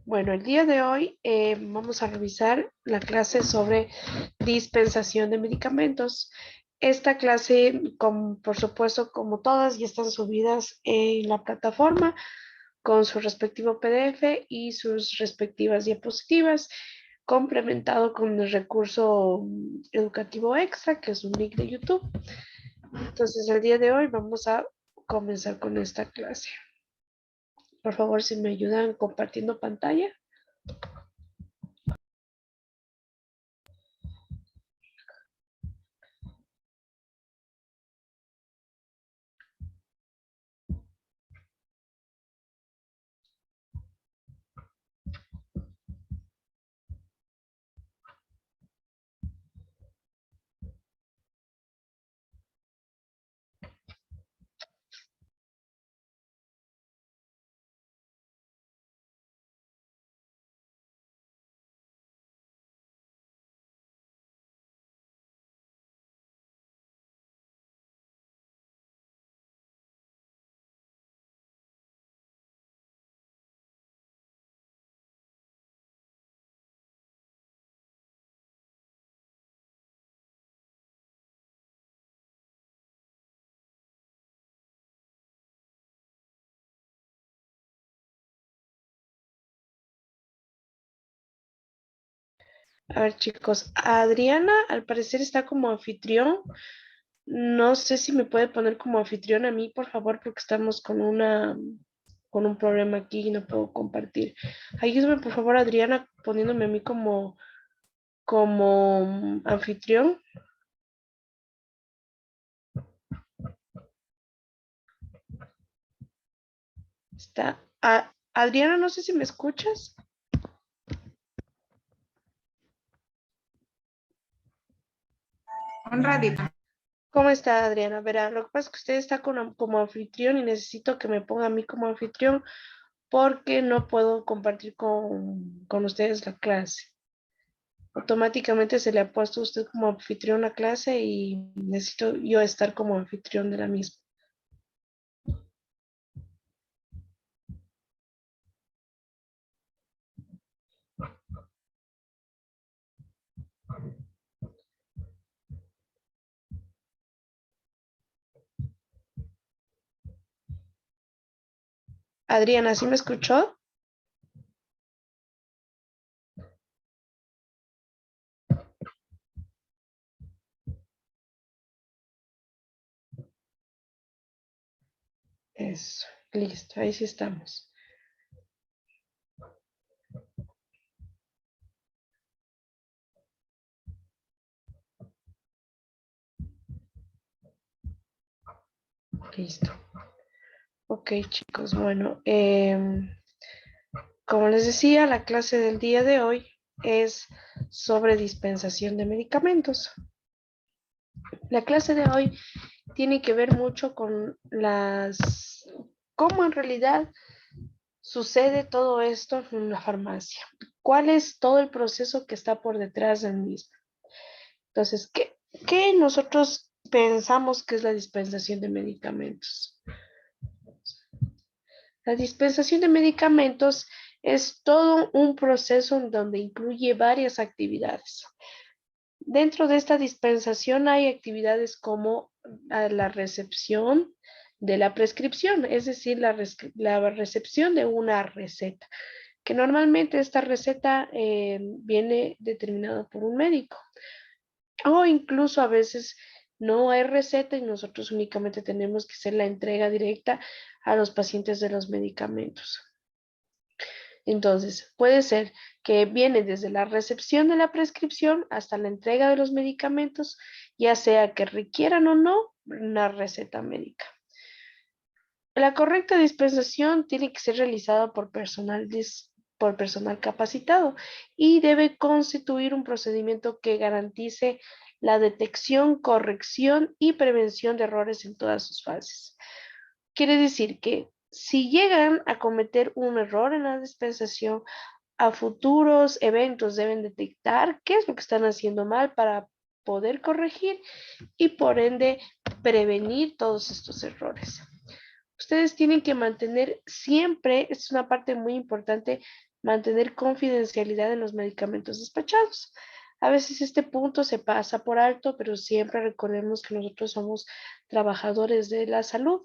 Bueno, el día de hoy vamos a revisar la clase sobre dispensación de medicamentos. Esta clase, por supuesto, como todas, ya están subidas en la plataforma con su respectivo PDF y sus respectivas diapositivas, complementado con el recurso educativo extra, que es un link de YouTube. Entonces, el día de hoy vamos a comenzar con esta clase. Por favor, si me ayudan compartiendo pantalla. A ver, chicos, Adriana al parecer está como anfitrión. No sé si me puede poner como anfitrión a mí, por favor, porque estamos con un problema aquí y no puedo compartir. Ayúdame, por favor, Adriana, poniéndome a mí como anfitrión. Está. Adriana, no sé si me escuchas. Un ratito. ¿Cómo está, Adriana? Verá, lo que pasa es que usted está como anfitrión y necesito que me ponga a mí como anfitrión porque no puedo compartir con ustedes la clase. Automáticamente se le ha puesto a usted como anfitrión a clase y necesito yo estar como anfitrión de la misma. Adriana, ¿sí me escuchó? Eso, listo, ahí sí estamos. Listo. Ok, chicos, bueno, como les decía, la clase del día de hoy es sobre dispensación de medicamentos. La clase de hoy tiene que ver mucho con cómo en realidad sucede todo esto en una farmacia. ¿Cuál es todo el proceso que está por detrás del mismo? Entonces, ¿qué nosotros pensamos que es la dispensación de medicamentos? La dispensación de medicamentos es todo un proceso en donde incluye varias actividades. Dentro de esta dispensación hay actividades como la recepción de la prescripción, es decir, la recepción de una receta, que normalmente esta receta viene determinada por un médico o incluso a veces no hay receta y nosotros únicamente tenemos que hacer la entrega directa a los pacientes de los medicamentos. Entonces, puede ser que viene desde la recepción de la prescripción hasta la entrega de los medicamentos, ya sea que requieran o no una receta médica. La correcta dispensación tiene que ser realizada por personal capacitado y debe constituir un procedimiento que garantice la detección, corrección y prevención de errores en todas sus fases. Quiere decir que si llegan a cometer un error en la dispensación, a futuros eventos deben detectar qué es lo que están haciendo mal para poder corregir y por ende prevenir todos estos errores. Ustedes tienen que mantener siempre, es una parte muy importante, mantener confidencialidad en los medicamentos despachados. A veces este punto se pasa por alto, pero siempre recordemos que nosotros somos trabajadores de la salud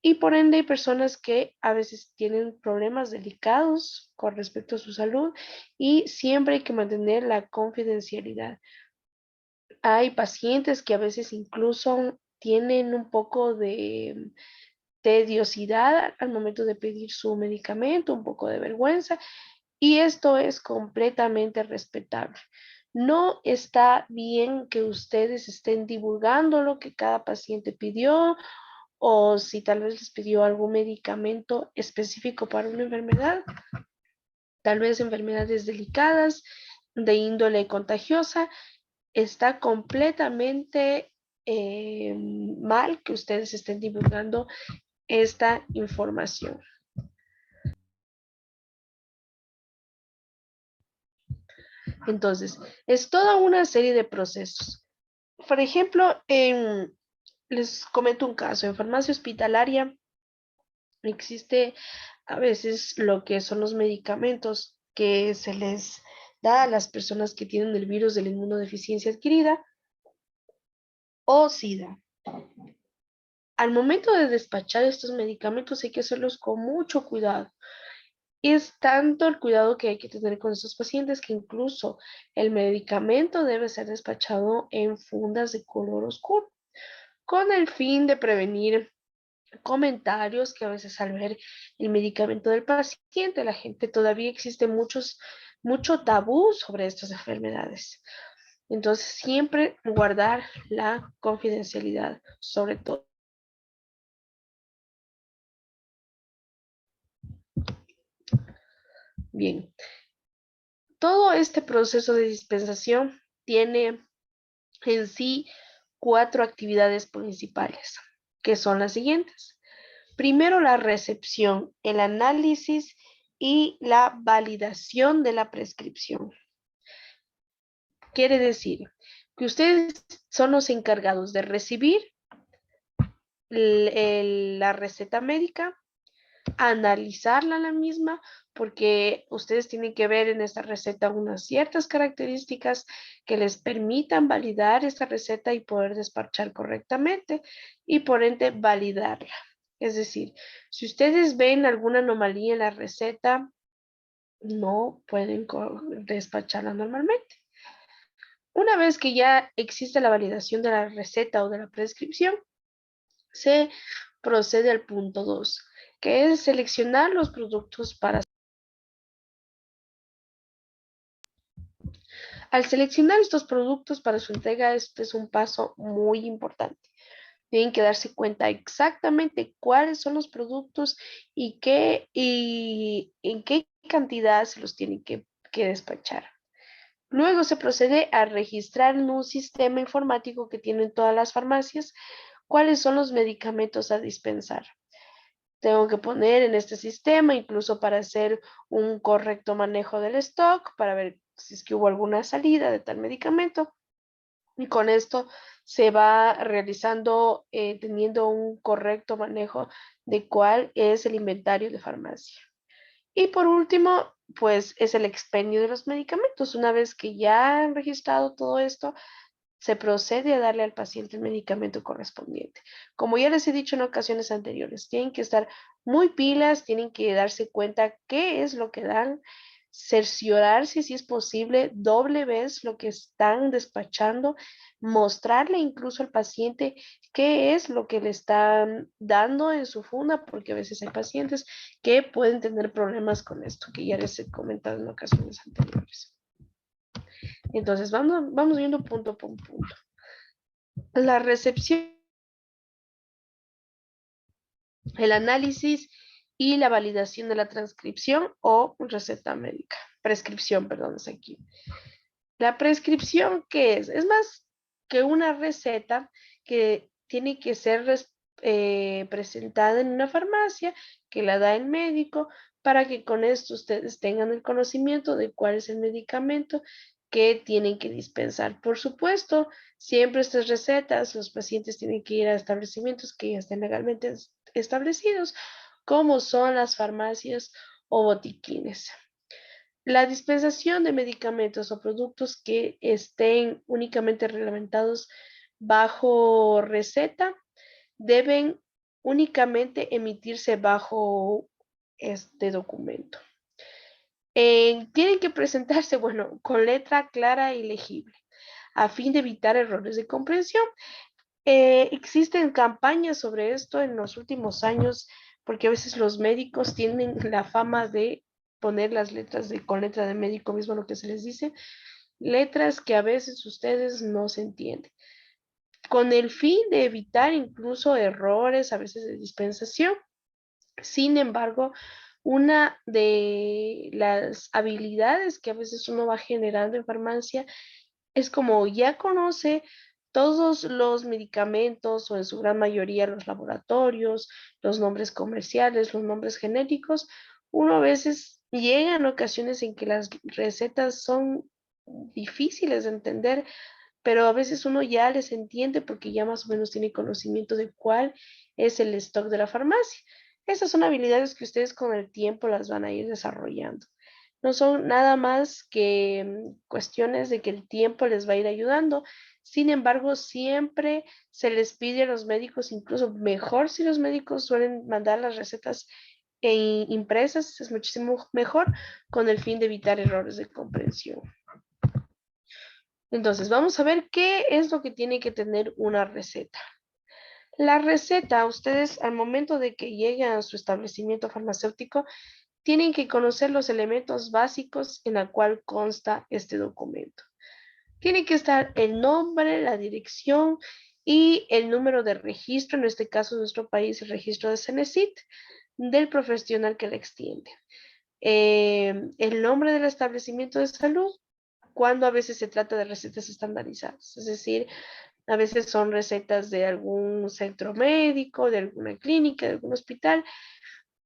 y por ende hay personas que a veces tienen problemas delicados con respecto a su salud y siempre hay que mantener la confidencialidad. Hay pacientes que a veces incluso tienen un poco de tediosidad al momento de pedir su medicamento, un poco de vergüenza, y esto es completamente respetable. No está bien que ustedes estén divulgando lo que cada paciente pidió o si tal vez les pidió algún medicamento específico para una enfermedad, tal vez enfermedades delicadas de índole contagiosa. Está completamente mal que ustedes estén divulgando esta información. Entonces, es toda una serie de procesos. Por ejemplo, les comento un caso. En farmacia hospitalaria existe a veces lo que son los medicamentos que se les da a las personas que tienen el virus de la inmunodeficiencia adquirida o SIDA. Al momento de despachar estos medicamentos hay que hacerlos con mucho cuidado. Es tanto el cuidado que hay que tener con estos pacientes que incluso el medicamento debe ser despachado en fundas de color oscuro, con el fin de prevenir comentarios que a veces al ver el medicamento del paciente, la gente todavía existe mucho tabú sobre estas enfermedades. Entonces, siempre guardar la confidencialidad, sobre todo. Bien, todo este proceso de dispensación tiene en sí 4 actividades principales, que son las siguientes. Primero, la recepción, el análisis y la validación de la prescripción. Quiere decir que ustedes son los encargados de recibir la receta médica, analizarla la misma, porque ustedes tienen que ver en esta receta unas ciertas características que les permitan validar esta receta y poder despachar correctamente y por ende validarla. Es decir, si ustedes ven alguna anomalía en la receta, no pueden despacharla normalmente. Una vez que ya existe la validación de la receta o de la prescripción, se procede al punto 2, que es seleccionar los productos para... Al seleccionar estos productos para su entrega, este es un paso muy importante. Tienen que darse cuenta exactamente cuáles son los productos y en qué cantidad se los tienen que despachar. Luego se procede a registrar en un sistema informático que tienen todas las farmacias cuáles son los medicamentos a dispensar. Tengo que poner en este sistema, incluso para hacer un correcto manejo del stock, para ver si es que hubo alguna salida de tal medicamento. Y con esto se va realizando, teniendo un correcto manejo de cuál es el inventario de farmacia. Y por último, pues es el expendio de los medicamentos. Una vez que ya han registrado todo esto, se procede a darle al paciente el medicamento correspondiente. Como ya les he dicho en ocasiones anteriores, tienen que estar muy pilas, tienen que darse cuenta qué es lo que dan, cerciorarse si es posible doble vez lo que están despachando, mostrarle incluso al paciente qué es lo que le están dando en su funda, porque a veces hay pacientes que pueden tener problemas con esto, que ya les he comentado en ocasiones anteriores. Entonces, vamos viendo punto por punto. La recepción, el análisis y la validación de la transcripción o receta médica. Prescripción, perdón, es aquí. La prescripción, ¿qué es? Es más que una receta que tiene que ser presentada en una farmacia, que la da el médico, para que con esto ustedes tengan el conocimiento de cuál es el medicamento que tienen que dispensar. Por supuesto, siempre estas recetas, los pacientes tienen que ir a establecimientos que ya estén legalmente establecidos, como son las farmacias o botiquines. La dispensación de medicamentos o productos que estén únicamente reglamentados bajo receta deben únicamente emitirse bajo este documento. Tienen que presentarse, bueno, con letra clara y legible, a fin de evitar errores de comprensión. Existen campañas sobre esto en los últimos años, porque a veces los médicos tienen la fama de poner las letras con letra de médico mismo lo que se les dice, letras que a veces ustedes no se entienden, con el fin de evitar incluso errores a veces de dispensación. Sin embargo, una de las habilidades que a veces uno va generando en farmacia es como ya conoce todos los medicamentos o en su gran mayoría los laboratorios, los nombres comerciales, los nombres genéricos, uno a veces llega en ocasiones en que las recetas son difíciles de entender, pero a veces uno ya les entiende porque ya más o menos tiene conocimiento de cuál es el stock de la farmacia. Esas son habilidades que ustedes con el tiempo las van a ir desarrollando. No son nada más que cuestiones de que el tiempo les va a ir ayudando. Sin embargo, siempre se les pide a los médicos, incluso mejor si los médicos suelen mandar las recetas impresas, es muchísimo mejor con el fin de evitar errores de comprensión. Entonces, vamos a ver qué es lo que tiene que tener una receta. La receta, ustedes al momento de que lleguen a su establecimiento farmacéutico, tienen que conocer los elementos básicos en la cual consta este documento. Tiene que estar el nombre, la dirección y el número de registro, en este caso en nuestro país el registro de Cenecit, del profesional que la extiende. El nombre del establecimiento de salud, cuando a veces se trata de recetas estandarizadas, es decir, a veces son recetas de algún centro médico, de alguna clínica, de algún hospital,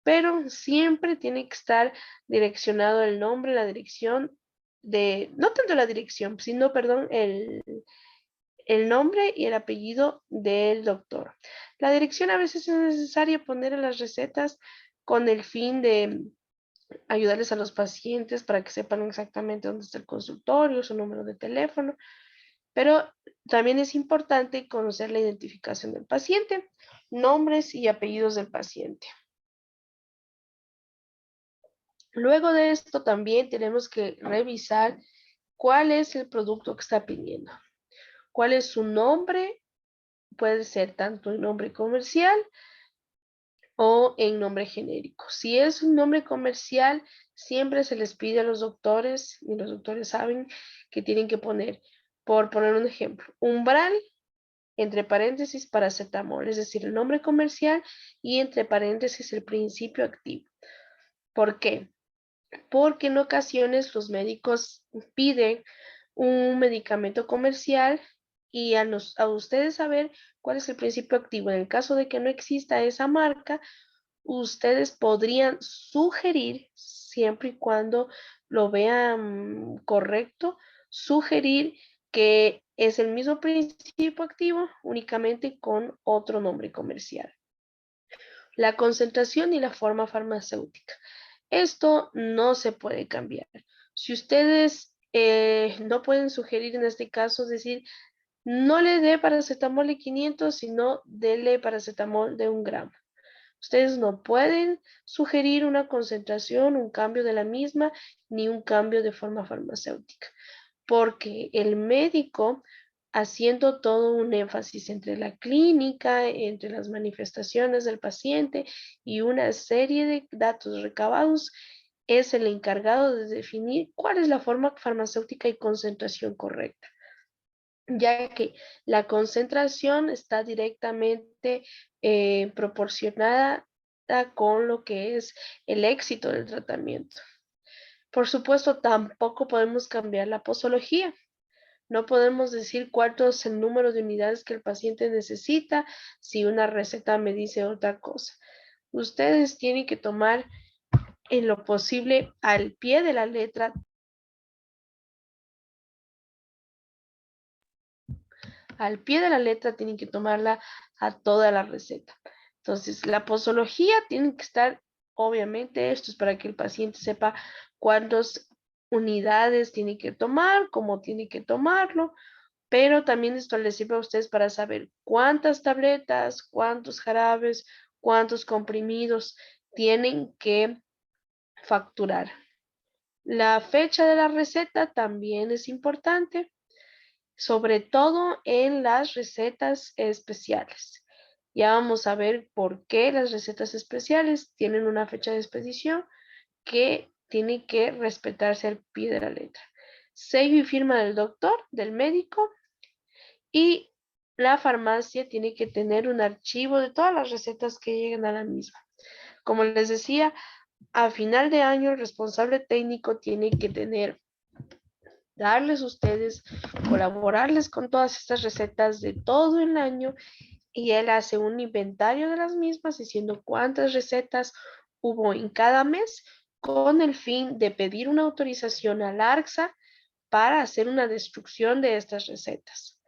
pero siempre tiene que estar direccionado el nombre, la dirección de, no tanto la dirección, sino, perdón, el nombre y el apellido del doctor. La dirección a veces es necesaria poner en las recetas con el fin de ayudarles a los pacientes para que sepan exactamente dónde está el consultorio, su número de teléfono, pero también es importante conocer la identificación del paciente, nombres y apellidos del paciente. Luego de esto también tenemos que revisar cuál es el producto que está pidiendo, cuál es su nombre, puede ser tanto en nombre comercial o en nombre genérico. Si es un nombre comercial, siempre se les pide a los doctores, y los doctores saben que tienen que poner, por poner un ejemplo, umbral, entre paréntesis, paracetamol, es decir, el nombre comercial y entre paréntesis el principio activo. ¿Por qué? Porque en ocasiones los médicos piden un medicamento comercial y a ustedes saber cuál es el principio activo. En el caso de que no exista esa marca, ustedes podrían sugerir, siempre y cuando lo vean correcto, sugerir que es el mismo principio activo, únicamente con otro nombre comercial. La concentración y la forma farmacéutica. Esto no se puede cambiar. Si ustedes no pueden sugerir en este caso, decir, no le dé paracetamol de 500, sino dele paracetamol de 1 gramo. Ustedes no pueden sugerir una concentración, un cambio de la misma, ni un cambio de forma farmacéutica, porque el médico, haciendo todo un énfasis entre la clínica, entre las manifestaciones del paciente y una serie de datos recabados, es el encargado de definir cuál es la forma farmacéutica y concentración correcta, ya que la concentración está directamente proporcionada con lo que es el éxito del tratamiento. Por supuesto, tampoco podemos cambiar la posología. No podemos decir cuánto es el número de unidades que el paciente necesita si una receta me dice otra cosa. Ustedes tienen que tomar en lo posible al pie de la letra. Al pie de la letra tienen que tomarla a toda la receta. Entonces, la posología tiene que estar, obviamente, esto es para que el paciente sepa cuántos unidades tiene que tomar, cómo tiene que tomarlo, pero también esto les sirve a ustedes para saber cuántas tabletas, cuántos jarabes, cuántos comprimidos tienen que facturar. La fecha de la receta también es importante, sobre todo en las recetas especiales. Ya vamos a ver por qué las recetas especiales tienen una fecha de expedición que tiene que respetarse al pie de la letra. Sello y firma del doctor, del médico, y la farmacia tiene que tener un archivo de todas las recetas que lleguen a la misma. Como les decía, a final de año el responsable técnico tiene que darles a ustedes, colaborarles con todas estas recetas de todo el año, y él hace un inventario de las mismas diciendo cuántas recetas hubo en cada mes, con el fin de pedir una autorización al ARCSA para hacer una destrucción de estas recetas.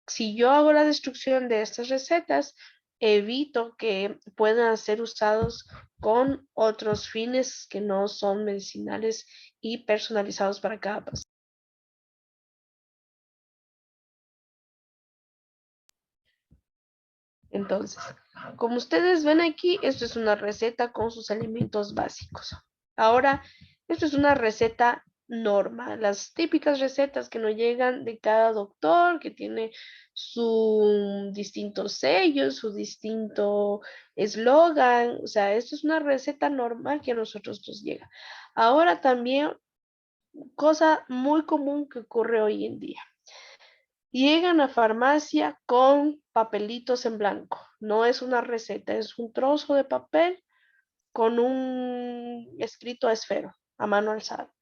Si yo hago la destrucción de estas recetas, evito que puedan ser usados con otros fines que no son medicinales y personalizados para cada paciente. Entonces, como ustedes ven aquí, esto es una receta con sus alimentos básicos. Ahora, esto es una receta norma, las típicas recetas que nos llegan de cada doctor, que tiene su distinto sello, su distinto eslogan. O sea, esto es una receta normal que a nosotros nos llega. Ahora también, cosa muy común que ocurre hoy en día. Llegan a farmacia con papelitos en blanco. No es una receta, es un trozo de papel con un escrito a esfero, a mano alzada.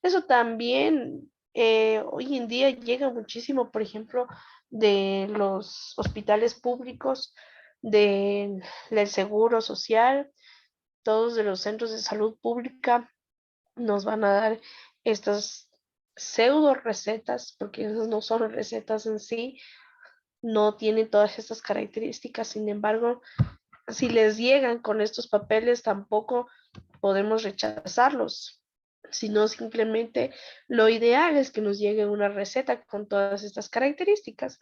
Eso también hoy en día llega muchísimo, por ejemplo, de los hospitales públicos, del Seguro Social, todos de los centros de salud pública nos van a dar estas pseudo recetas, porque esas no son recetas en sí, no tienen todas estas características. Sin embargo, si les llegan con estos papeles, tampoco podemos rechazarlos, sino simplemente lo ideal es que nos llegue una receta con todas estas características.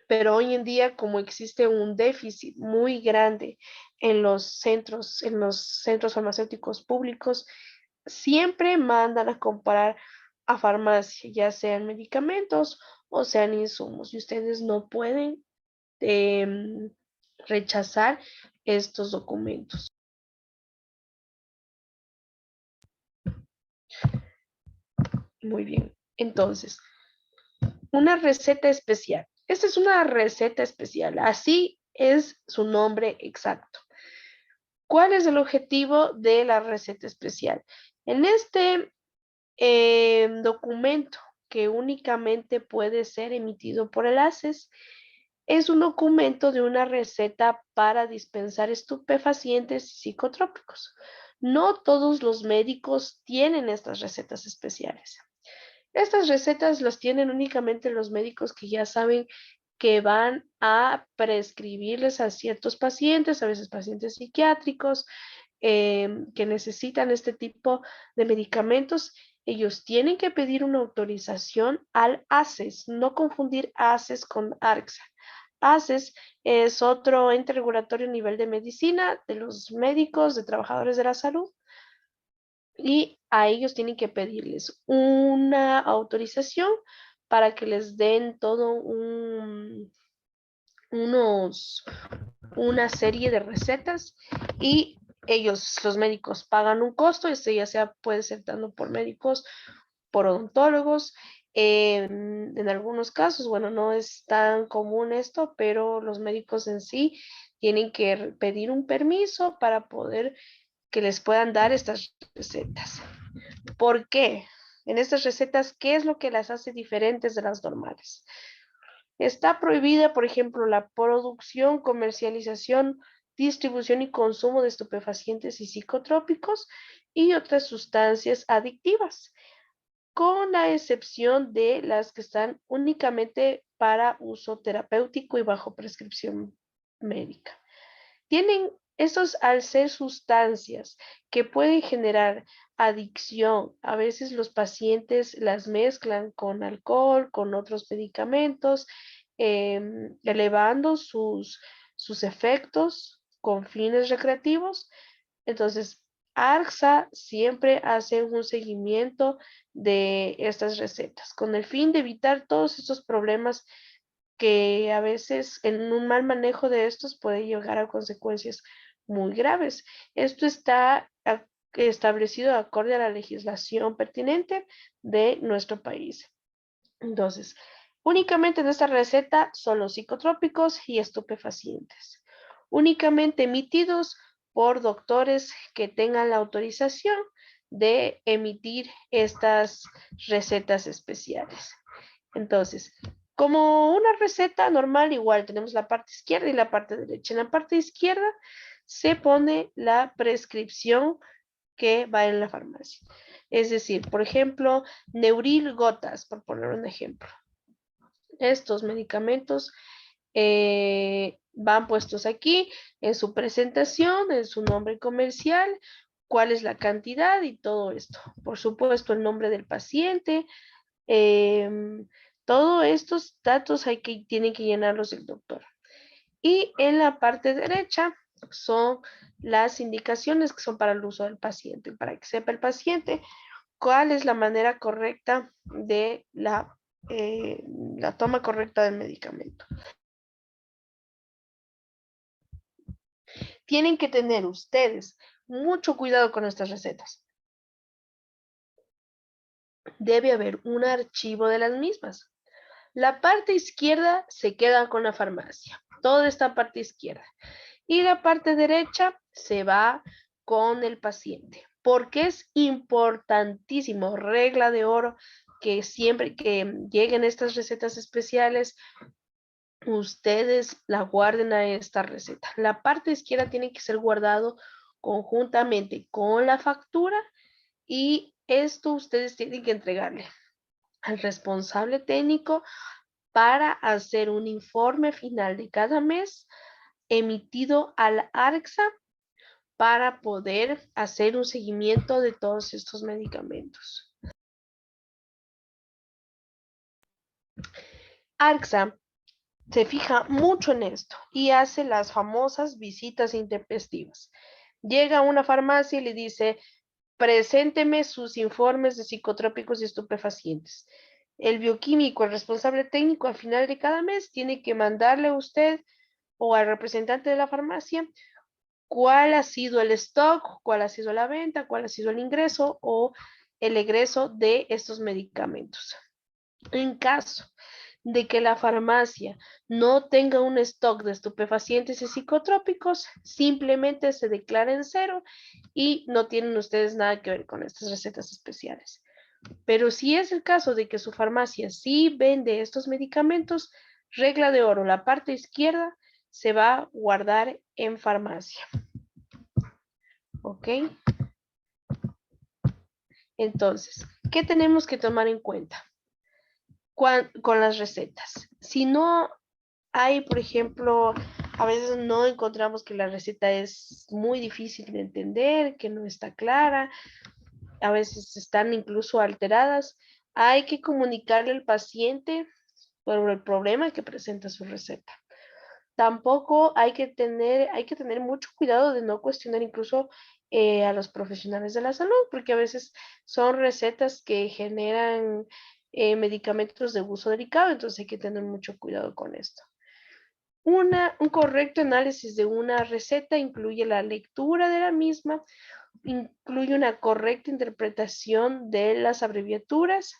Pero hoy en día, como existe un déficit muy grande en los centros farmacéuticos públicos, siempre mandan a comprar a farmacia, ya sean medicamentos o sean insumos, y ustedes no pueden em, rechazar estos documentos. Muy bien. Entonces, una receta especial. Esta es una receta especial. Así es su nombre exacto. ¿Cuál es el objetivo de la receta especial? En este documento, que únicamente puede ser emitido por el ACES, es un documento de una receta para dispensar estupefacientes y psicotrópicos. No todos los médicos tienen estas recetas especiales. Estas recetas las tienen únicamente los médicos que ya saben que van a prescribirles a ciertos pacientes, a veces pacientes psiquiátricos, que necesitan este tipo de medicamentos. Ellos tienen que pedir una autorización al ACES, no confundir ACES con ARCSA. ACES es otro ente regulatorio a nivel de medicina, de los médicos, de trabajadores de la salud, y a ellos tienen que pedirles una autorización para que les den todo unos, una serie de recetas, y ellos, los médicos, pagan un costo. Este ya sea puede ser dado por médicos, por odontólogos. En algunos casos, bueno, no es tan común esto, pero los médicos en sí tienen que pedir un permiso para poder que les puedan dar estas recetas. ¿Por qué? En estas recetas, ¿qué es lo que las hace diferentes de las normales? Está prohibida, por ejemplo, la producción, comercialización, distribución y consumo de estupefacientes y psicotrópicos y otras sustancias adictivas, con la excepción de las que están únicamente para uso terapéutico y bajo prescripción médica. Tienen Estos, al ser sustancias que pueden generar adicción, a veces los pacientes las mezclan con alcohol, con otros medicamentos, elevando sus efectos con fines recreativos. Entonces, ARCSA siempre hace un seguimiento de estas recetas con el fin de evitar todos estos problemas que a veces en un mal manejo de estos puede llegar a consecuencias muy graves. Esto está establecido acorde a la legislación pertinente de nuestro país. Entonces, únicamente en esta receta son los psicotrópicos y estupefacientes, únicamente emitidos por doctores que tengan la autorización de emitir estas recetas especiales. Entonces, como una receta normal, igual tenemos la parte izquierda y la parte derecha. En la parte izquierda se pone la prescripción que va en la farmacia. Es decir, por ejemplo, Neuril gotas, por poner un ejemplo. Estos medicamentos van puestos aquí en su presentación, en su nombre comercial, cuál es la cantidad y todo esto. Por supuesto, el nombre del paciente, todos estos datos tienen que llenarlos el doctor. Y en la parte derecha son las indicaciones que son para el uso del paciente, para que sepa el paciente cuál es la manera correcta de la toma correcta del medicamento. Tienen que tener ustedes mucho cuidado con estas recetas. Debe haber un archivo de las mismas. La parte izquierda se queda con la farmacia, toda esta parte izquierda. Y la parte derecha se va con el paciente, porque es importantísimo, regla de oro, que siempre que lleguen estas recetas especiales, ustedes la guarden a esta receta. La parte izquierda tiene que ser guardado conjuntamente con la factura y esto ustedes tienen que entregarle al responsable técnico para hacer un informe final de cada mes emitido al ARCSA para poder hacer un seguimiento de todos estos medicamentos. ARCSA se fija mucho en esto y hace las famosas visitas intempestivas. Llega a una farmacia y le dice, presénteme sus informes de psicotrópicos y estupefacientes. El bioquímico, el responsable técnico, al final de cada mes tiene que mandarle a usted o al representante de la farmacia cuál ha sido el stock, cuál ha sido la venta, cuál ha sido el ingreso o el egreso de estos medicamentos. En caso de que la farmacia no tenga un stock de estupefacientes y psicotrópicos, simplemente se declara en cero y no tienen ustedes nada que ver con estas recetas especiales. Pero si es el caso de que su farmacia sí vende estos medicamentos, regla de oro, la parte izquierda se va a guardar en farmacia. ¿Ok? Entonces, ¿qué tenemos que tomar en cuenta con las recetas? Si no hay, por ejemplo, a veces no encontramos que la receta es muy difícil de entender, que no está clara, a veces están incluso alteradas, hay que comunicarle al paciente sobre el problema que presenta su receta. Tampoco hay que tener mucho cuidado de no cuestionar incluso a los profesionales de la salud, porque a veces son recetas que generan medicamentos de uso delicado, entonces hay que tener mucho cuidado con esto. Un correcto análisis de una receta incluye la lectura de la misma, incluye una correcta interpretación de las abreviaturas,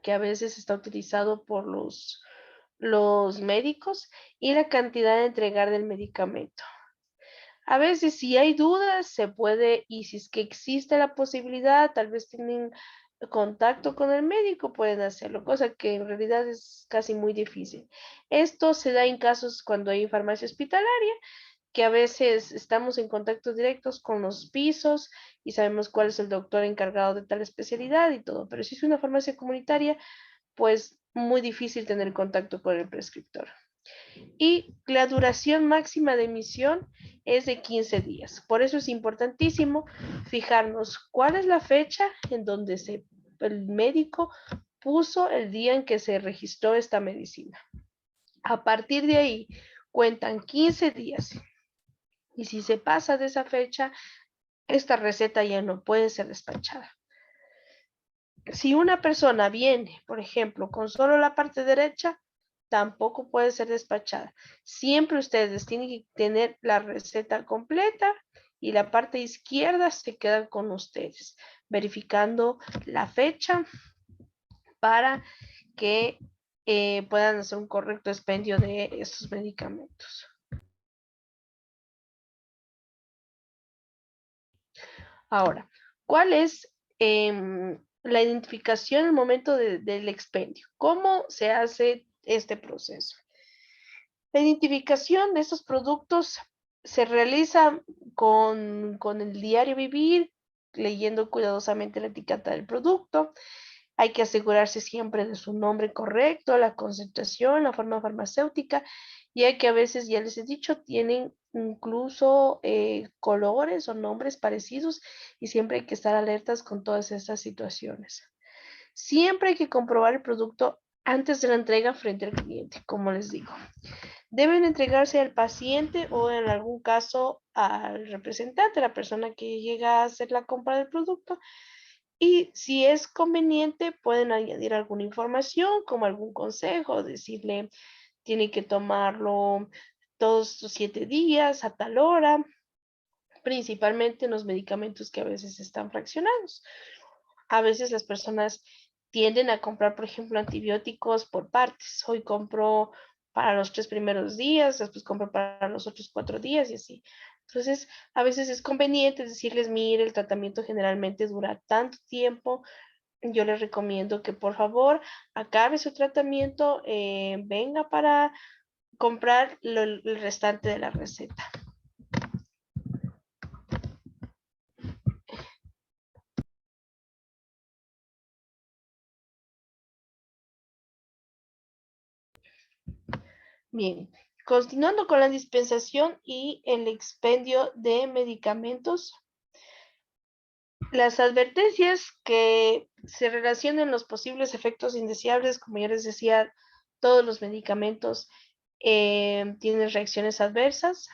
que a veces está utilizado por los médicos, y la cantidad de entregar del medicamento. A veces si hay dudas se puede, y si es que existe la posibilidad, tal vez tienen contacto con el médico, pueden hacerlo, cosa que en realidad es casi muy difícil. Esto se da en casos cuando hay farmacia hospitalaria, que a veces estamos en contactos directos con los pisos y sabemos cuál es el doctor encargado de tal especialidad y todo, pero si es una farmacia comunitaria, pues muy difícil tener contacto con el prescriptor. Y la duración máxima de emisión es de 15 días. Por eso es importantísimo fijarnos cuál es la fecha en donde el médico puso el día en que se registró esta medicina. A partir de ahí cuentan 15 días. Y si se pasa de esa fecha, esta receta ya no puede ser despachada. Si una persona viene, por ejemplo, con solo la parte derecha, tampoco puede ser despachada. Siempre ustedes tienen que tener la receta completa y la parte izquierda se queda con ustedes, verificando la fecha para que puedan hacer un correcto expendio de estos medicamentos. Ahora, ¿cuál es la identificación en el momento del expendio? ¿Cómo se hace este proceso? La identificación de estos productos se realiza con el diario vivir, leyendo cuidadosamente la etiqueta del producto. Hay que asegurarse siempre de su nombre correcto, la concentración, la forma farmacéutica, ya que a veces, ya les he dicho, tienen incluso colores o nombres parecidos y siempre hay que estar alertas con todas estas situaciones. Siempre hay que comprobar el producto antes de la entrega frente al cliente, como les digo. Deben entregarse al paciente o en algún caso al representante, la persona que llega a hacer la compra del producto. Y si es conveniente, pueden añadir alguna información, como algún consejo, decirle, tiene que tomarlo todos los 7 días a tal hora, principalmente en los medicamentos que a veces están fraccionados. A veces las personas tienden a comprar, por ejemplo, antibióticos por partes. Hoy compro para los 3 primeros días, después compro para los otros 4 días y así. Entonces, a veces es conveniente decirles, mire, el tratamiento generalmente dura tanto tiempo. Yo les recomiendo que por favor acabe su tratamiento, venga para comprar el restante de la receta. Bien, continuando con la dispensación y el expendio de medicamentos, las advertencias que se relacionan los posibles efectos indeseables, como ya les decía, todos los medicamentos tienen reacciones adversas.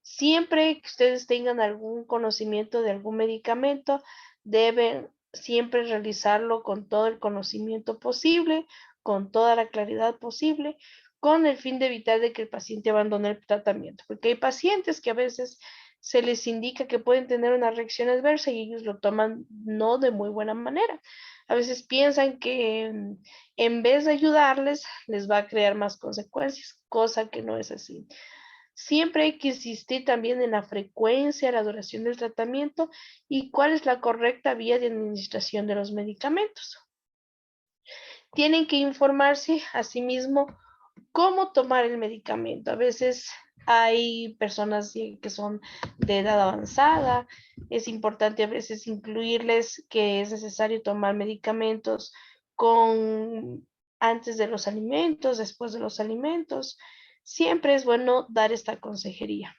Siempre que ustedes tengan algún conocimiento de algún medicamento, deben siempre realizarlo con todo el conocimiento posible, con toda la claridad posible, con el fin de evitar de que el paciente abandone el tratamiento, porque hay pacientes que a veces se les indica que pueden tener una reacción adversa y ellos lo toman no de muy buena manera. A veces piensan que en vez de ayudarles, les va a crear más consecuencias, cosa que no es así. Siempre hay que insistir también en la frecuencia, la duración del tratamiento y cuál es la correcta vía de administración de los medicamentos. Tienen que informarse a sí mismo cómo tomar el medicamento. A veces hay personas que son de edad avanzada. Es importante a veces incluirles que es necesario tomar medicamentos con antes de los alimentos, después de los alimentos. Siempre es bueno dar esta consejería.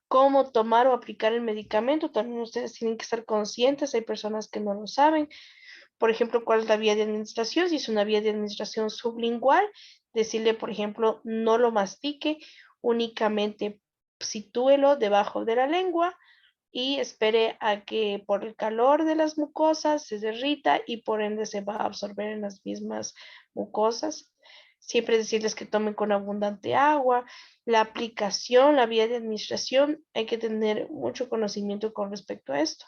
Cómo tomar o aplicar el medicamento, también ustedes tienen que estar conscientes, hay personas que no lo saben. Por ejemplo, cuál es la vía de administración, si es una vía de administración sublingual, decirle, por ejemplo, no lo mastique, únicamente sitúelo debajo de la lengua y espere a que por el calor de las mucosas se derrita y por ende se va a absorber en las mismas mucosas. Siempre decirles que tomen con abundante agua. La aplicación, la vía de administración, hay que tener mucho conocimiento con respecto a esto.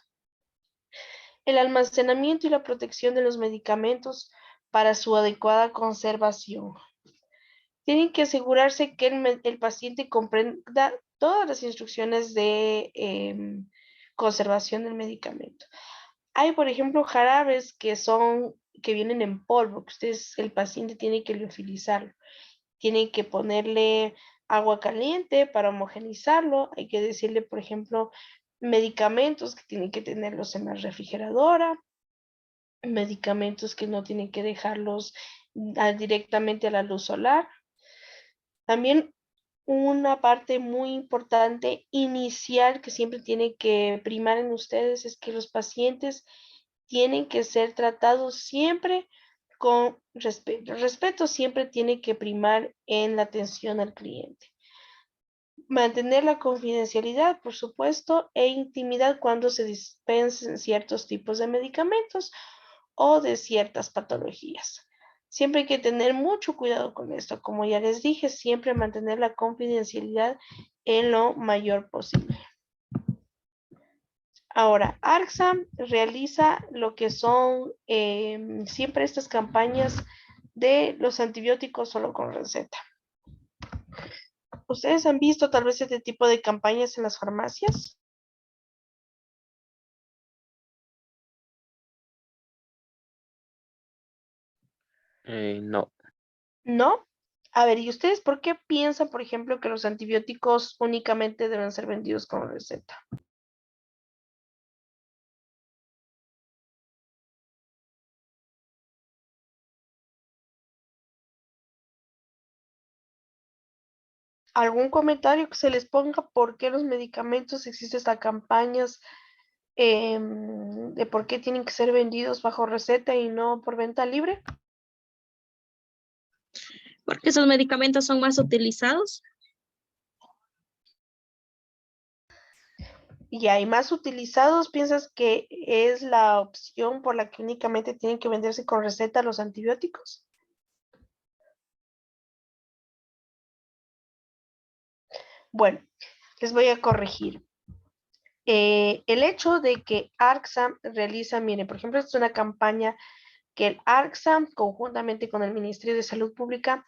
El almacenamiento y la protección de los medicamentos para su adecuada conservación. Tienen que asegurarse que el paciente comprenda todas las instrucciones de conservación del medicamento. Hay, por ejemplo, jarabes que vienen en polvo, que el paciente tiene que liofilizarlo. Tiene que ponerle agua caliente para homogenizarlo. Hay que decirle, por ejemplo, medicamentos que tienen que tenerlos en la refrigeradora, medicamentos que no tienen que dejarlos directamente a la luz solar. También una parte muy importante inicial que siempre tiene que primar en ustedes es que los pacientes tienen que ser tratados siempre con respeto. El respeto siempre tiene que primar en la atención al cliente. Mantener la confidencialidad, por supuesto, e intimidad cuando se dispensen ciertos tipos de medicamentos o de ciertas patologías. Siempre hay que tener mucho cuidado con esto. Como ya les dije, siempre mantener la confidencialidad en lo mayor posible. Ahora, ARCSA realiza lo que son siempre estas campañas de los antibióticos solo con receta. ¿Ustedes han visto tal vez este tipo de campañas en las farmacias? No, ¿No? A ver, ¿y ustedes por qué piensan, por ejemplo, que los antibióticos únicamente deben ser vendidos con receta? ¿Algún comentario que se les ponga por qué los medicamentos existen estas campañas de por qué tienen que ser vendidos bajo receta y no por venta libre? Porque esos medicamentos son más utilizados. Y hay más utilizados, ¿piensas que es la opción por la que únicamente tienen que venderse con receta los antibióticos? Bueno, les voy a corregir. El hecho de que ARCSA realiza, miren, por ejemplo, es una campaña que el ARCSA, conjuntamente con el Ministerio de Salud Pública,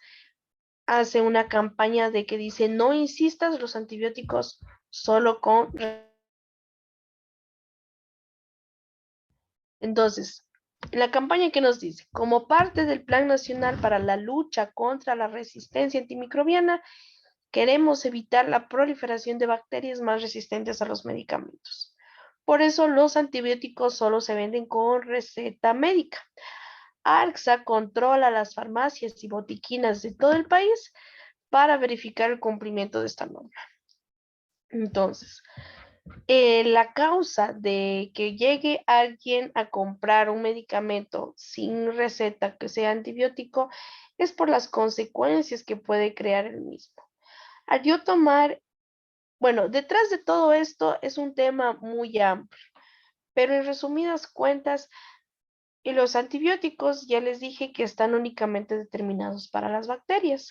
hace una campaña de que dice, no insistas los antibióticos solo con... Entonces, la campaña que nos dice, como parte del Plan Nacional para la Lucha contra la Resistencia Antimicrobiana, queremos evitar la proliferación de bacterias más resistentes a los medicamentos. Por eso los antibióticos solo se venden con receta médica. ARCSA controla las farmacias y botiquinas de todo el país para verificar el cumplimiento de esta norma. Entonces, la causa de que llegue alguien a comprar un medicamento sin receta que sea antibiótico es por las consecuencias que puede crear el mismo. Al yo tomar, bueno, detrás de todo esto es un tema muy amplio, pero en resumidas cuentas, los antibióticos ya les dije que están únicamente determinados para las bacterias.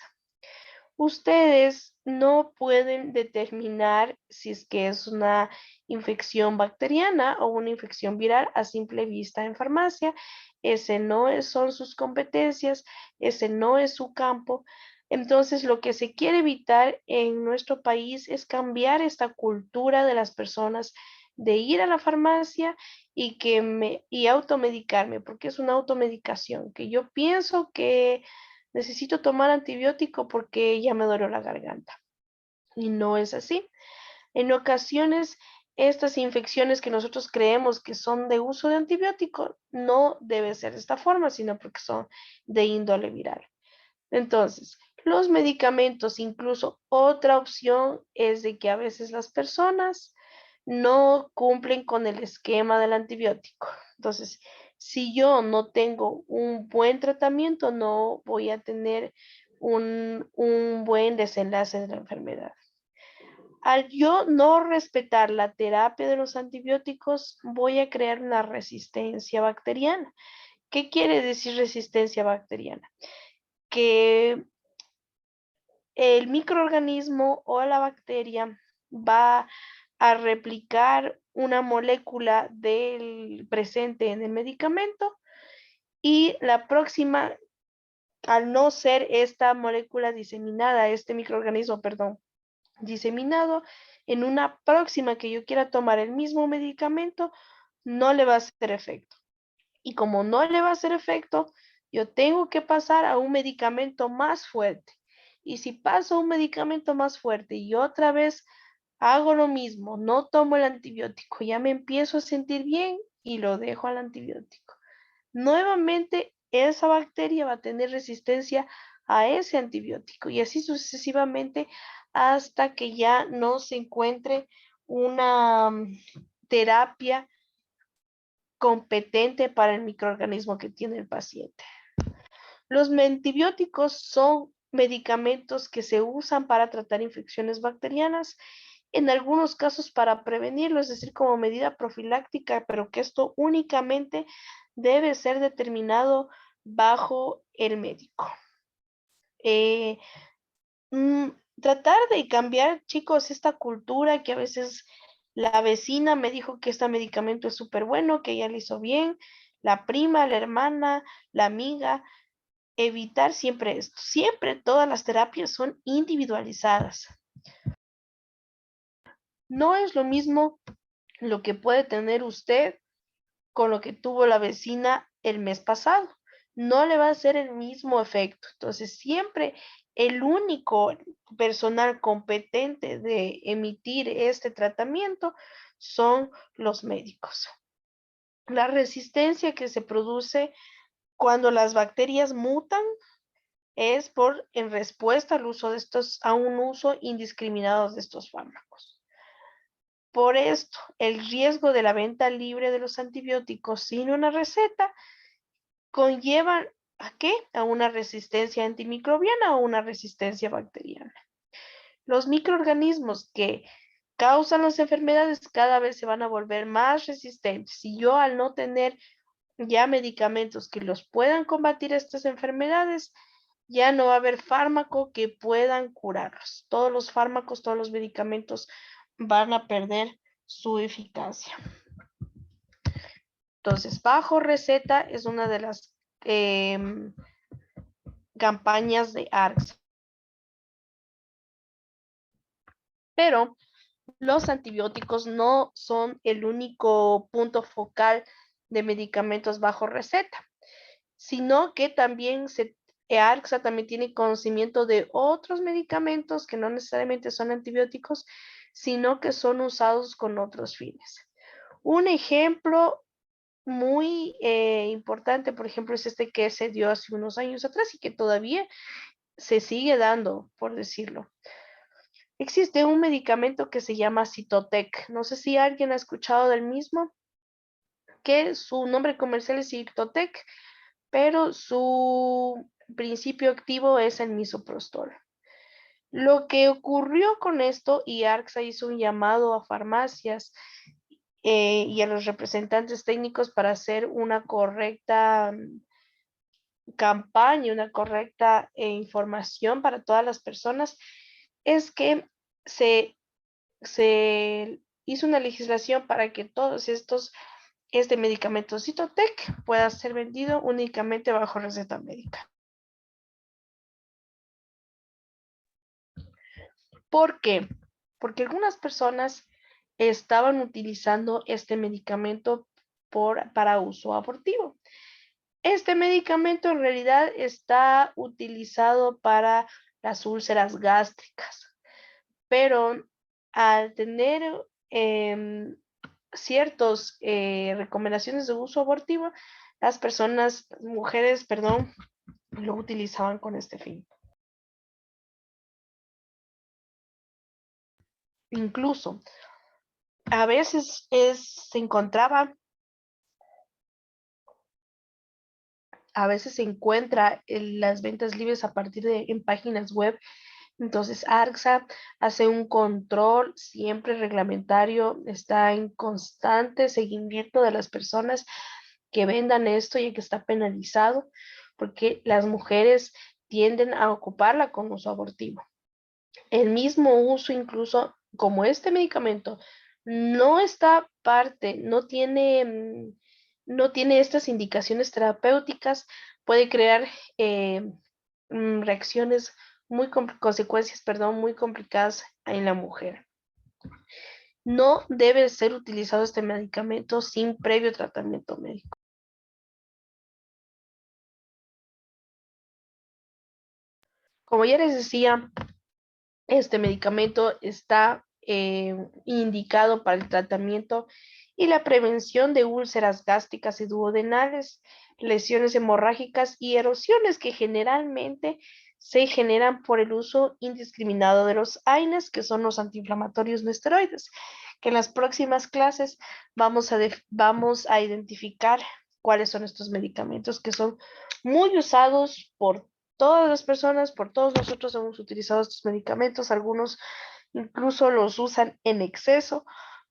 Ustedes no pueden determinar si es que es una infección bacteriana o una infección viral a simple vista en farmacia. Ese no son sus competencias, ese no es su campo. Entonces, lo que se quiere evitar en nuestro país es cambiar esta cultura de las personas de ir a la farmacia y automedicarme, porque es una automedicación, que yo pienso que necesito tomar antibiótico porque ya me duele la garganta. Y no es así. En ocasiones, estas infecciones que nosotros creemos que son de uso de antibiótico no debe ser de esta forma, sino porque son de índole viral. Entonces, los medicamentos, incluso otra opción es de que a veces las personas no cumplen con el esquema del antibiótico. Entonces, si yo no tengo un buen tratamiento, no voy a tener un buen desenlace de la enfermedad. Al yo no respetar la terapia de los antibióticos, voy a crear una resistencia bacteriana. ¿Qué quiere decir resistencia bacteriana? Que el microorganismo o la bacteria va a replicar una molécula del presente en el medicamento y la próxima, al no ser esta molécula diseminada, este microorganismo, perdón, diseminado, en una próxima que yo quiera tomar el mismo medicamento, no le va a hacer efecto. Y como no le va a hacer efecto, yo tengo que pasar a un medicamento más fuerte. Y si paso a un medicamento más fuerte y otra vez hago lo mismo, no tomo el antibiótico, ya me empiezo a sentir bien y lo dejo al antibiótico. Nuevamente, esa bacteria va a tener resistencia a ese antibiótico y así sucesivamente hasta que ya no se encuentre una terapia competente para el microorganismo que tiene el paciente. Los antibióticos son medicamentos que se usan para tratar infecciones bacterianas, en algunos casos para prevenirlo, es decir, como medida profiláctica, pero que esto únicamente debe ser determinado bajo el médico. Eh, mm, Tratar de cambiar, chicos, esta cultura que a veces la vecina me dijo que este medicamento es súper bueno, que ella le hizo bien, la prima, la hermana, la amiga, evitar siempre esto. Siempre todas las terapias son individualizadas. No es lo mismo lo que puede tener usted con lo que tuvo la vecina el mes pasado. No le va a hacer el mismo efecto. Entonces, siempre el único personal competente de emitir este tratamiento son los médicos. La resistencia que se produce cuando las bacterias mutan es en respuesta al uso de a un uso indiscriminado de estos fármacos. Por esto, el riesgo de la venta libre de los antibióticos sin una receta conlleva ¿a qué? A una resistencia antimicrobiana o una resistencia bacteriana. Los microorganismos que causan las enfermedades cada vez se van a volver más resistentes y yo al no tener ya medicamentos que los puedan combatir estas enfermedades, ya no va a haber fármaco que puedan curarlos. Todos los fármacos, todos los medicamentos van a perder su eficacia. Entonces, bajo receta es una de las campañas de ARCS. Pero los antibióticos no son el único punto focal de medicamentos bajo receta, sino que también ARCSA también tiene conocimiento de otros medicamentos que no necesariamente son antibióticos, sino que son usados con otros fines. Un ejemplo muy importante, por ejemplo, es este que se dio hace unos años atrás y que todavía se sigue dando, por decirlo. Existe un medicamento que se llama Cytotec. No sé si alguien ha escuchado del mismo, que su nombre comercial es Cytotec, pero su principio activo es el misoprostol. Lo que ocurrió con esto, y ARCSA hizo un llamado a farmacias y a los representantes técnicos para hacer una correcta campaña, una correcta información para todas las personas, es que se hizo una legislación para que todos este medicamento Cytotec pueda ser vendido únicamente bajo receta médica. ¿Por qué? Porque algunas personas estaban utilizando este medicamento para uso abortivo. Este medicamento en realidad está utilizado para las úlceras gástricas, pero al tener ciertas recomendaciones de uso abortivo, las mujeres, perdón, lo utilizaban con este fin. Incluso, a veces se encuentra en las ventas libres a partir en páginas web. Entonces, ARCSA hace un control siempre reglamentario, está en constante seguimiento de las personas que vendan esto y que está penalizado porque las mujeres tienden a ocuparla con uso abortivo. El mismo uso, incluso como este medicamento no no tiene estas indicaciones terapéuticas, puede crear reacciones consecuencias, muy complicadas en la mujer. No debe ser utilizado este medicamento sin previo tratamiento médico. Como ya les decía, este medicamento está indicado para el tratamiento y la prevención de úlceras gástricas y duodenales, lesiones hemorrágicas y erosiones que generalmente se generan por el uso indiscriminado de los AINES, que son los antiinflamatorios no esteroides, que en las próximas clases vamos a identificar cuáles son estos medicamentos que son muy usados por todas las personas, por todos nosotros hemos utilizado estos medicamentos, algunos incluso los usan en exceso,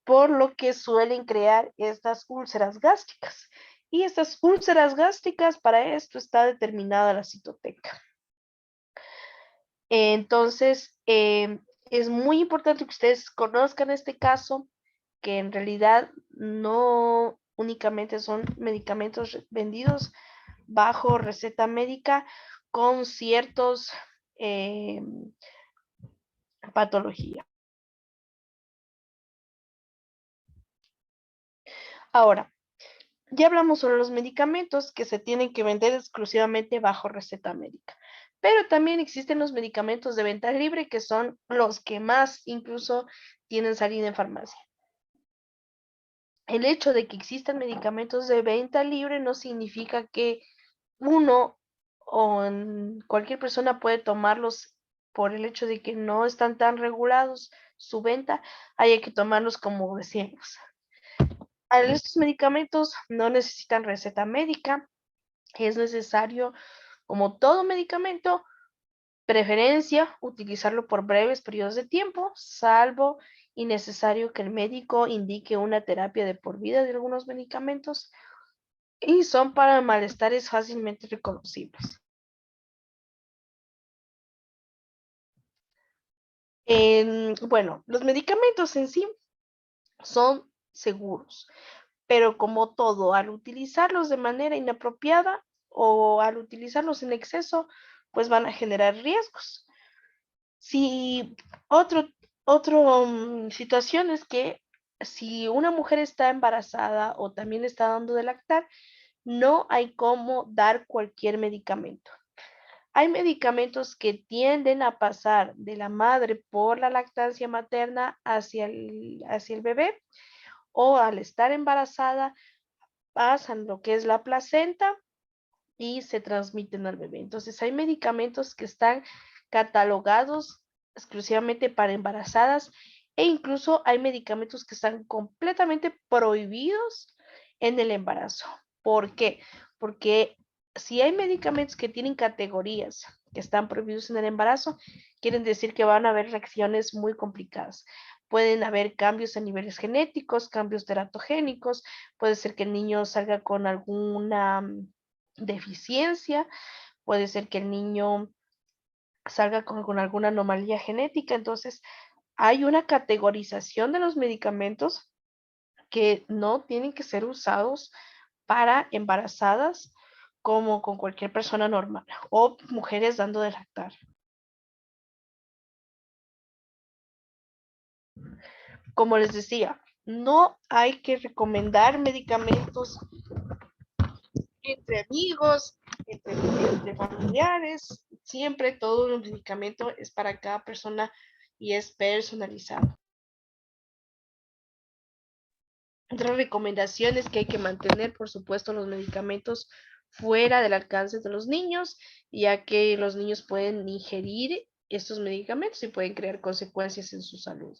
por lo que suelen crear estas úlceras gástricas. Y estas úlceras gástricas, para esto está determinada la citoteca. Entonces, es muy importante que ustedes conozcan este caso, que en realidad no únicamente son medicamentos vendidos bajo receta médica con ciertos patologías. Ahora, ya hablamos sobre los medicamentos que se tienen que vender exclusivamente bajo receta médica, pero también existen los medicamentos de venta libre que son los que más incluso tienen salida en farmacia. El hecho de que existan medicamentos de venta libre no significa que uno o cualquier persona puede tomarlos por el hecho de que no están tan regulados su venta, haya que tomarlos como decíamos. Estos medicamentos no necesitan receta médica, es necesario, como todo medicamento, preferencia utilizarlo por breves periodos de tiempo, salvo y necesario que el médico indique una terapia de por vida de algunos medicamentos y son para malestares fácilmente reconocibles. Bueno, los medicamentos en sí son seguros, pero como todo, al utilizarlos de manera inapropiada o al utilizarlos en exceso, pues van a generar riesgos. Si situación es que si una mujer está embarazada o también está dando de lactar, no hay cómo dar cualquier medicamento. Hay medicamentos que tienden a pasar de la madre por la lactancia materna hacia el bebé o al estar embarazada pasan lo que es la placenta y se transmiten al bebé. Entonces hay medicamentos que están catalogados exclusivamente para embarazadas e incluso hay medicamentos que están completamente prohibidos en el embarazo. ¿Por qué? Porque si hay medicamentos que tienen categorías que están prohibidos en el embarazo, quieren decir que van a haber reacciones muy complicadas. Pueden haber cambios a niveles genéticos, cambios teratogénicos, puede ser que el niño salga con alguna deficiencia, puede ser que el niño salga con alguna anomalía genética. Entonces, hay una categorización de los medicamentos que no tienen que ser usados para embarazadas como con cualquier persona normal o mujeres dando de lactar. Como les decía, no hay que recomendar medicamentos entre amigos, entre familiares. Siempre todo el medicamento es para cada persona y es personalizado. Otras recomendaciones que hay que mantener, por supuesto, los medicamentos fuera del alcance de los niños, ya que los niños pueden ingerir estos medicamentos y pueden crear consecuencias en su salud.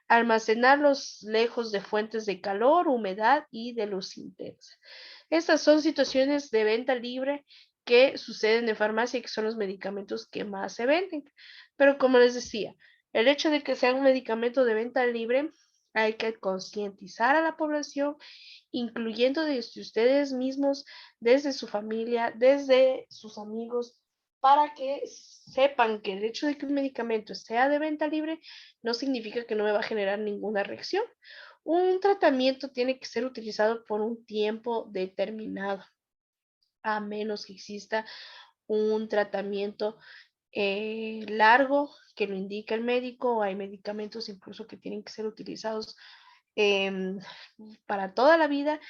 Almacenarlos lejos de fuentes de calor, humedad y de luz intensa. Estas son situaciones de venta libre que suceden en farmacia y que son los medicamentos que más se venden. Pero como les decía, el hecho de que sea un medicamento de venta libre, hay que concientizar a la población, incluyendo desde ustedes mismos, desde su familia, desde sus amigos, para que sepan que el hecho de que un medicamento sea de venta libre no significa que no me va a generar ninguna reacción. Un tratamiento tiene que ser utilizado por un tiempo determinado, a menos que exista un tratamiento largo que lo indica el médico. Hay medicamentos incluso que tienen que ser utilizados para toda la vida,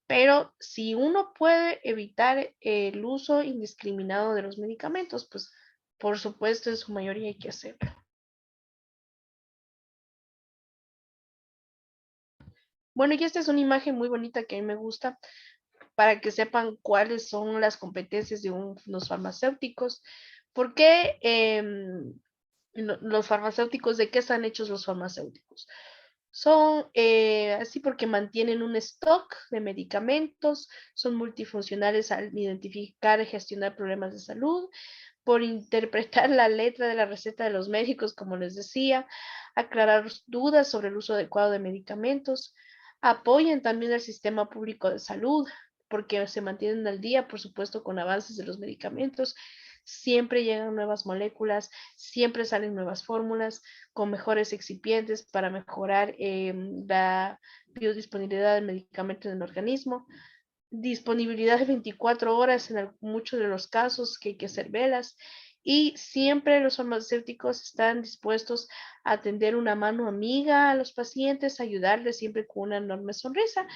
pero si uno puede evitar el uso indiscriminado de los medicamentos, pues por supuesto en su mayoría hay que hacerlo. Bueno, y esta es una imagen muy bonita que a mí me gusta para que sepan cuáles son las competencias de unos farmacéuticos. ¿Por qué los farmacéuticos, de qué están hechos los farmacéuticos? Son así porque mantienen un stock de medicamentos, son multifuncionales al identificar y gestionar problemas de salud, por interpretar la letra de la receta de los médicos, como les decía, aclarar dudas sobre el uso adecuado de medicamentos, apoyan también el sistema público de salud, porque se mantienen al día, por supuesto, con avances de los medicamentos. Siempre llegan nuevas moléculas, siempre salen nuevas fórmulas con mejores excipientes para mejorar la biodisponibilidad del medicamento en el organismo, disponibilidad de 24 horas en muchos de los casos que hay que hacer velas, y siempre los farmacéuticos están dispuestos a tender una mano amiga a los pacientes, ayudarles siempre con una enorme sonrisa.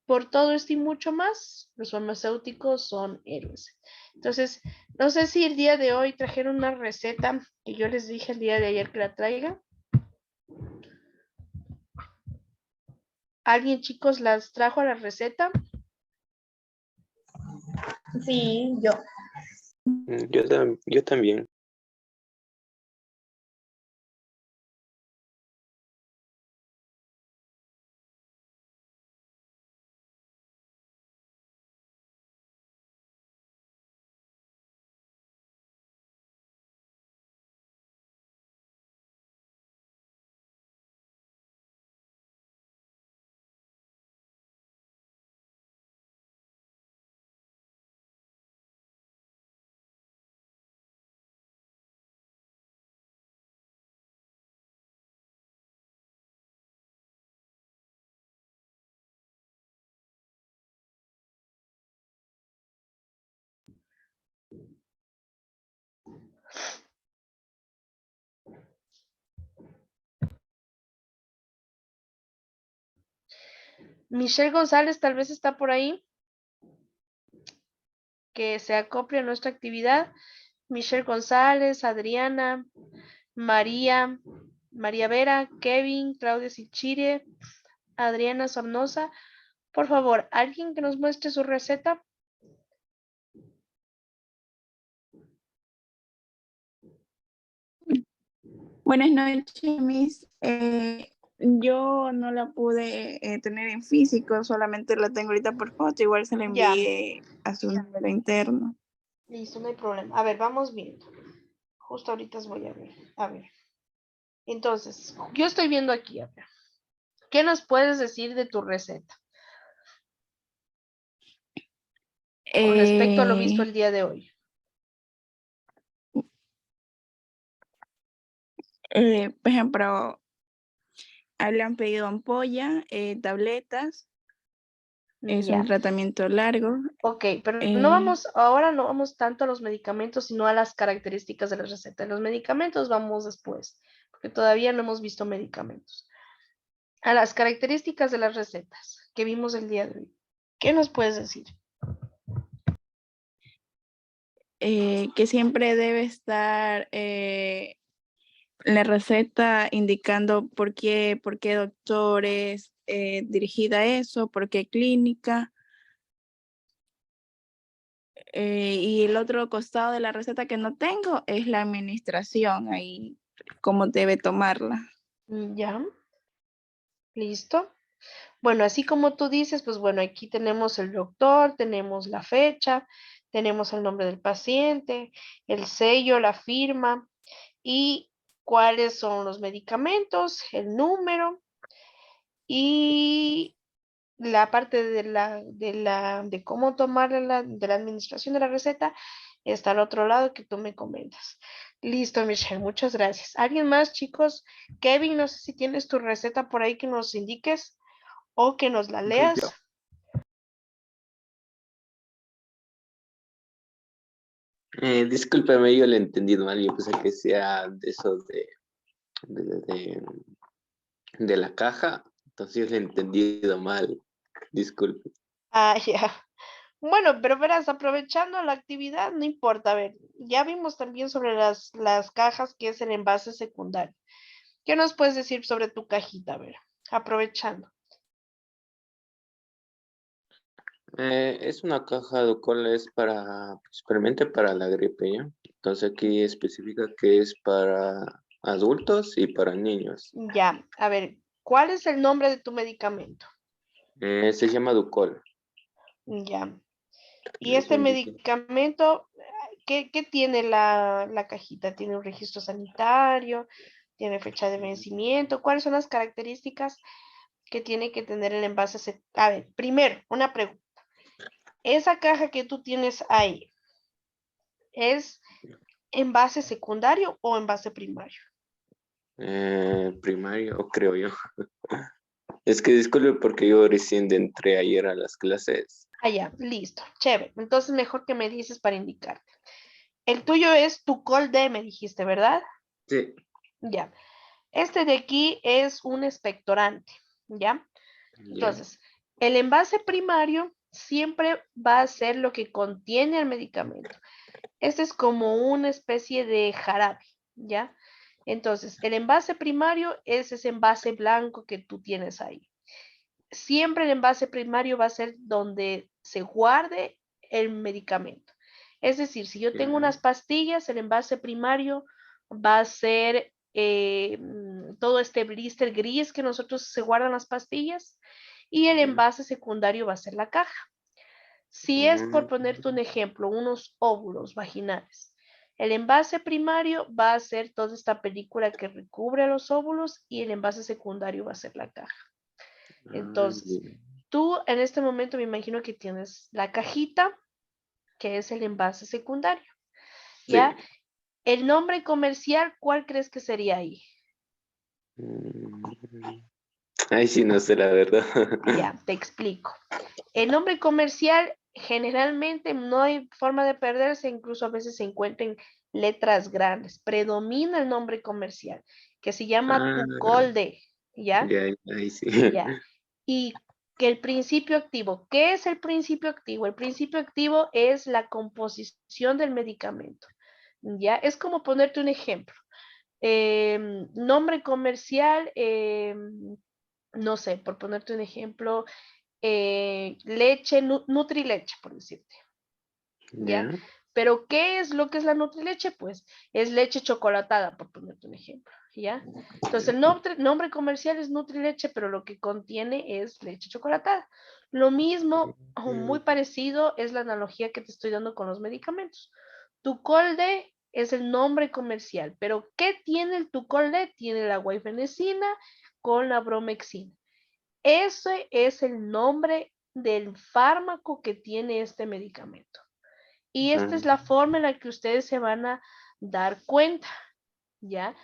Por todo esto y mucho más, los farmacéuticos son héroes. Entonces, no sé si el día de hoy trajeron una receta que yo les dije el día de ayer que la traiga. ¿Alguien, chicos, las trajo a la receta? Sí, yo. Yo también. Michelle González tal vez está por ahí, que se acople a nuestra actividad. Michelle González, Adriana, María, María Vera, Kevin, Claudia Sichire, Adriana Sornosa. Por favor, alguien que nos muestre su receta. Buenas noches, Miss. Yo no la pude tener en físico, solamente la tengo ahorita por foto. Igual se la Ya, envié a su número interno. listo, no hay problema. A ver, vamos viendo. Justo ahorita os voy a ver. A ver. Entonces, yo estoy viendo aquí, a ver. ¿Qué nos puedes decir de tu receta con respecto a lo visto el día de hoy? Por ejemplo, le han pedido ampolla, tabletas, es un Ya. tratamiento largo. Ok, pero eh, ahora no vamos tanto a los medicamentos, sino a las características de la receta. Los medicamentos vamos después, porque todavía no hemos visto medicamentos. A las características de las recetas que vimos el día de hoy. ¿Qué nos puedes decir? que siempre debe estar la receta indicando por qué doctor es dirigida a eso, por qué clínica. Y el otro costado de la receta que no tengo es la administración, ahí cómo debe tomarla. Ya, listo. Bueno, así como tú dices, pues bueno, aquí tenemos el doctor, tenemos la fecha, tenemos el nombre del paciente, el sello, la firma y cuáles son los medicamentos, el número y la parte de cómo tomar de la administración de la receta está al otro lado que tú me comentas. Listo, Michelle, muchas gracias. ¿Alguien más, chicos? Kevin, no sé si tienes tu receta por ahí que nos indiques o que nos la Voy leas. yo. Discúlpeme, yo le he entendido mal. Yo pensé que sea de esos de, de, de la caja. Entonces yo le he entendido mal. Disculpe. Ah, ya. Bueno, pero verás, aprovechando la actividad, no importa. A ver, ya vimos también sobre las cajas que es el envase secundario. ¿Qué nos puedes decir sobre tu cajita? A ver, aprovechando. Es una caja de cola, es para, principalmente para la gripe, ¿ya? Entonces aquí especifica que es para adultos y para niños. Ya, a ver, ¿cuál es el nombre de tu medicamento? Se llama Ducol. Ya. Y Es este un líquido. medicamento, ¿qué tiene la cajita? ¿Tiene un registro sanitario? ¿Tiene fecha de vencimiento? ¿Cuáles son las características que tiene que tener el envase? A ver, primero, una pregunta. Esa caja que tú tienes ahí, ¿es envase secundario o envase primario? Primario, creo yo. Es que disculpe porque yo recién entré ayer a las clases. Ah, ya, listo, chévere. Entonces, mejor que me dices para indicarte. El tuyo es tu D, me dijiste, ¿verdad? Sí. Ya. Este de aquí es un expectorante, ¿ya? Ya. Entonces, el envase primario siempre va a ser lo que contiene el medicamento. Este es como una especie de jarabe, ¿ya? Entonces, el envase primario es ese envase blanco que tú tienes ahí. Siempre el envase primario va a ser donde se guarde el medicamento. Es decir, si yo tengo Ya. unas pastillas, el envase primario va a ser todo este blister gris que nosotros se guardan las pastillas y el Ya. envase secundario va a ser la caja. Si es por ponerte un ejemplo, unos óvulos vaginales, el envase primario va a ser toda esta película que recubre los óvulos y el envase secundario va a ser la caja. Entonces, Bien. tú en este momento me imagino que tienes la cajita, que es el envase secundario, Sí. ¿ya? El nombre comercial, ¿cuál crees que sería ahí? Mm, Ay, sí, no sé la verdad. Ya, te explico. El nombre comercial generalmente no hay forma de perderse, incluso a veces se encuentran letras grandes. Predomina el nombre comercial, que se llama Ah, Tucolde, ¿ya? ya, ahí sí. Ya. Y que el principio activo, ¿qué es el principio activo? El principio activo es la composición del medicamento, ¿ya? Es como ponerte un ejemplo. Nombre comercial, no sé, por ponerte un ejemplo, leche, Nutrileche, por decirte, ¿ya? Ya. Pero, ¿qué es lo que es la Nutrileche? Pues es leche chocolatada, por ponerte un ejemplo, ¿ya? Entonces, el nombre comercial es Nutrileche, pero lo que contiene es leche chocolatada. Lo mismo, o muy parecido, es la analogía que te estoy dando con los medicamentos. Tucolde es el nombre comercial, pero ¿qué tiene el Tucolde? Tiene la guaifenesina con la bromexina. Ese es el nombre del fármaco que tiene este medicamento. Y esta Ah, es la forma en la que ustedes se van a dar cuenta, ¿ya?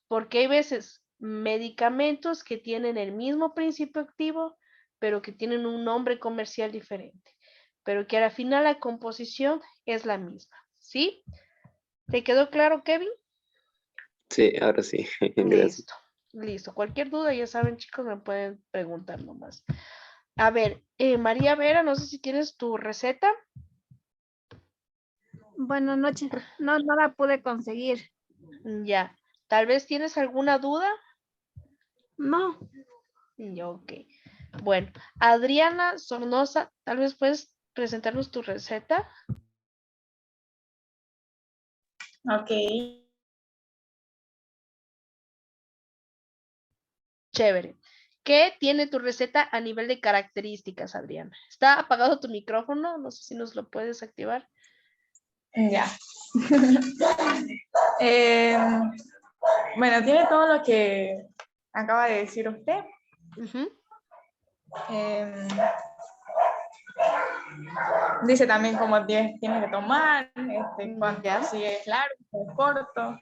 Porque hay veces medicamentos que tienen el mismo principio activo, pero que tienen un nombre comercial diferente, pero que al final la composición es la misma, ¿sí? ¿Te quedó claro, Kevin? sí, ahora sí. Gracias. Listo, listo. Cualquier duda, ya saben, chicos, me pueden preguntar nomás. A ver, María Vera, no sé si tienes tu receta. Buenas noches. No, no la pude conseguir. Ya. Tal vez tienes alguna duda. No. Ya, ok. Bueno, Adriana Sornosa, tal vez puedes presentarnos tu receta. Ok. Chévere. ¿Qué tiene tu receta a nivel de características, Adriana? ¿Está apagado tu micrófono? No sé si nos lo puedes activar. Ya. Eh, bueno, tiene todo lo que acaba de decir usted. Ujú. Eh, dice también cómo tienes que tomar, cuánto, Ya, si es largo, si es corto.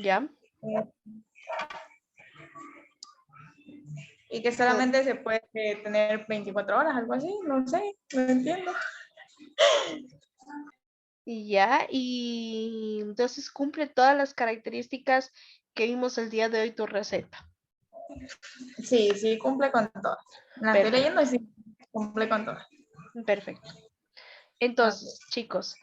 ya. eh, y que solamente se puede tener 24 horas, algo así, no sé, no entiendo. Y ya, y entonces cumple todas las características que vimos el día de hoy tu receta. Sí, sí, cumple con todas. La estoy Perfecto, leyendo y sí, cumple con todas. perfecto. Ok. Entonces, chicos,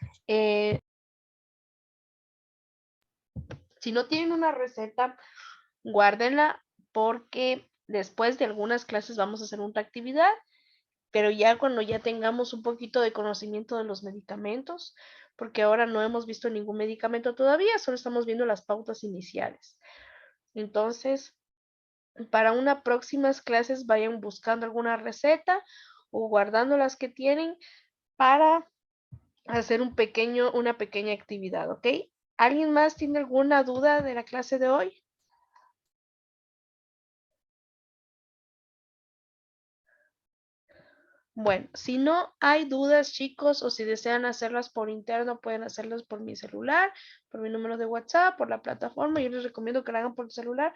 si no tienen una receta, guárdenla porque después de algunas clases vamos a hacer otra actividad, pero ya cuando ya tengamos un poquito de conocimiento de los medicamentos, porque ahora no hemos visto ningún medicamento todavía, solo estamos viendo las pautas iniciales. Entonces, para unas próximas clases vayan buscando alguna receta o guardando las que tienen para hacer una pequeña actividad, ¿ok? ¿Alguien más tiene alguna duda de la clase de hoy? Bueno, si no hay dudas, chicos, o si desean hacerlas por interno, pueden hacerlas por mi celular, por mi número de WhatsApp, por la plataforma. Yo les recomiendo que la hagan por el celular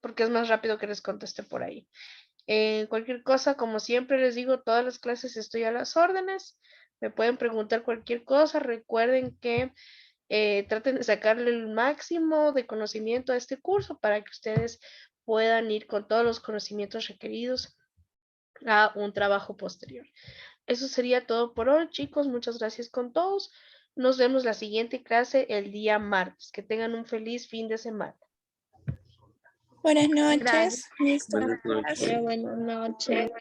porque es más rápido que les conteste por ahí. Cualquier cosa, como siempre les digo, todas las clases estoy a las órdenes. Me pueden preguntar cualquier cosa. Recuerden que traten de sacarle el máximo de conocimiento a este curso para que ustedes puedan ir con todos los conocimientos requeridos a un trabajo posterior. Eso sería todo por hoy, chicos. Muchas gracias con todos. Nos vemos la siguiente clase el día martes. Que tengan un feliz fin de semana. Buenas Gracias. noches. Listo. Buenas noches. Buenas noches.